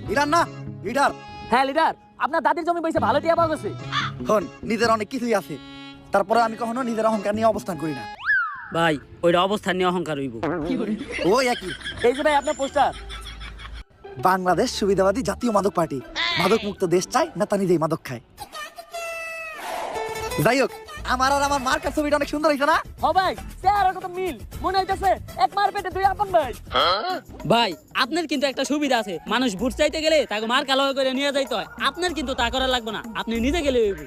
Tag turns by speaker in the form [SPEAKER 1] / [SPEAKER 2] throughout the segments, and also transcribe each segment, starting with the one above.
[SPEAKER 1] Leader না leader.
[SPEAKER 2] হ্যাঁ leader, আপনার দাদির জমি পয়সা ভালো টিয়া পাওয়া গেছে।
[SPEAKER 1] হন, নিজের অনেক কিছুই আছে, তারপরে আমি কখনো নিজের অহংকার নিয়ে অবস্থান করি না।
[SPEAKER 2] ভাই ওইটা অবস্থান নিয়ে অহংকার হইব।
[SPEAKER 1] ওই একই।
[SPEAKER 2] এই যে ভাই আপনার পোস্টার।
[SPEAKER 1] বাংলাদেশ সুবিধাবাদী জাতীয় মাদক পার্টি, মাদক মুক্ত দেশ চাই, নেতা নিজেই মাদক খায়। যাই হোক, আমার আর আমার মার্কার ছবিটা অনেক সুন্দর হয়েছে না?
[SPEAKER 2] হ ভাই, চেহারার কত মিল, মনে হইতেছে এক মার পেটে দুই আপন ভাই। ভাই আপনার কিন্তু একটা সুবিধা আছে, মানুষ ভোট চাইতে গেলে তাকে মার কালো করে নিয়ে যাইতে হয়। আপনার কিন্তু তা করা লাগবে না, আপনি নিজে গেলে হইব।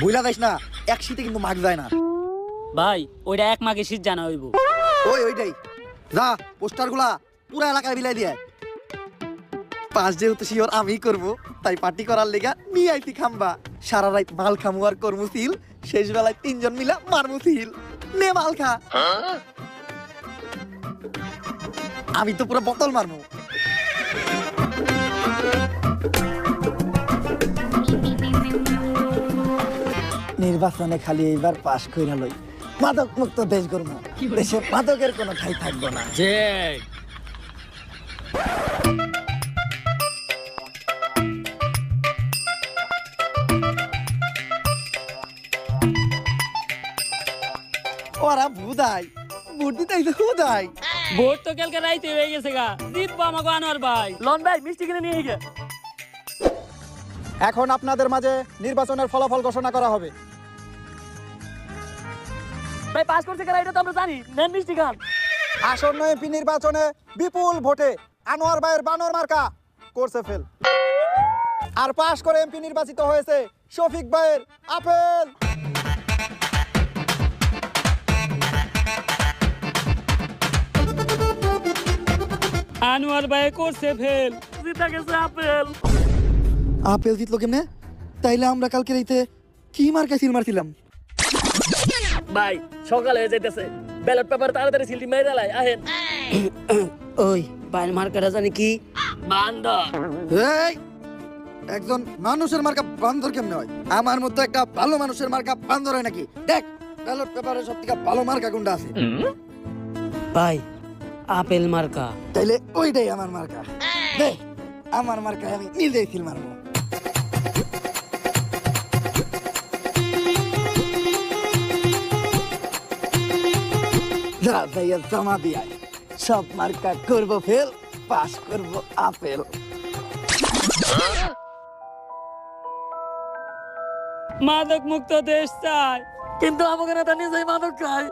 [SPEAKER 1] বুঝলা যাইস না, এক শীতে কিন্তু মাগ যায় না।
[SPEAKER 2] ভাই ওইটা এক মাকে শীত জানা হইব।
[SPEAKER 1] ওইটাই। যা, পোস্টার গুলা পুরো এলাকায় বিলাই দিয়ে। পাঁচ যেহেতু শিওর আমি করব, তাই পার্টি করার লেগা নিয়ে আইতি খাম্বা। সারা রাত মাল খামু আর করমু সিল, শেষ বেলায় তিনজন মিলা মারমু সিল। নে মাল খা। আমি তো পুরো বোতল মারমু। নির্বাচনে খালি এইবার পাশ কইরা লই, মাদক মুক্ত দেশ গড়মু। দেশে মাদকের কোনো ঠাই থাকবো না। ওরা বুদাই ভোট দিতে আইছে বুদাই।
[SPEAKER 2] ভোট তো কালকে রাইতে হয়ে গেছে গা, জিতবো আমাকে আনোয়ার ভাই। লন ভাই মিষ্টি কিনে নিয়ে গে।
[SPEAKER 3] এখন আপনাদের মাঝে নির্বাচনের ফলাফল ঘোষণা করা হবে।
[SPEAKER 2] ভাই পাস করছে কারা এটা তো আমরা জানি, নেন মিষ্টি খান।
[SPEAKER 3] আসন্ন এমপি নির্বাচনে বিপুল ভোটে আনোয়ার ভাইয়ের বানর মার্কা করছে ফেল। আর পাশ করে এমপি নির্বাচিত হয়েছে শফিক ভাইয়ের আপেল।
[SPEAKER 2] আনোয়ার ভাই করছে ফেল, জিতা গেছে আপেল।
[SPEAKER 1] আপেল জিতলো কেমনে? তাইলে আমরা কালকে রাইতে কি মার্কা সিল মারছিলাম?
[SPEAKER 2] ভাই সকাল হয়ে যাইতেছে, ব্যালট পেপার তাড়াতাড়ি সিলটি মেরে লাই আহেন। ওই ভাই মার্কাটা জানি কি? বান্দর।
[SPEAKER 1] এই, একজন মানুষের মার্কা বান্দর কেমনে হয়? আমার মতো একটা ভালো মানুষের মার্কা বান্দর হয় নাকি? দেখ ব্যালট পেপারে সব থেকে ভালো মার্কা কোনটা আছে।
[SPEAKER 2] ভাই আপেল মার্কা।
[SPEAKER 1] তাইলে ওইটাই আমার মার্কা। দেখ আমার মার্কায় আমি নিজেই সিল মারবো। যা যাইয়া জমা দিয়া সব মার্কা করব ফেল, পাস করব আপেল।
[SPEAKER 2] মাদক মুক্ত দেশ চাই, কিন্তু আমাকে নেতা নিজেই মাদক খায়।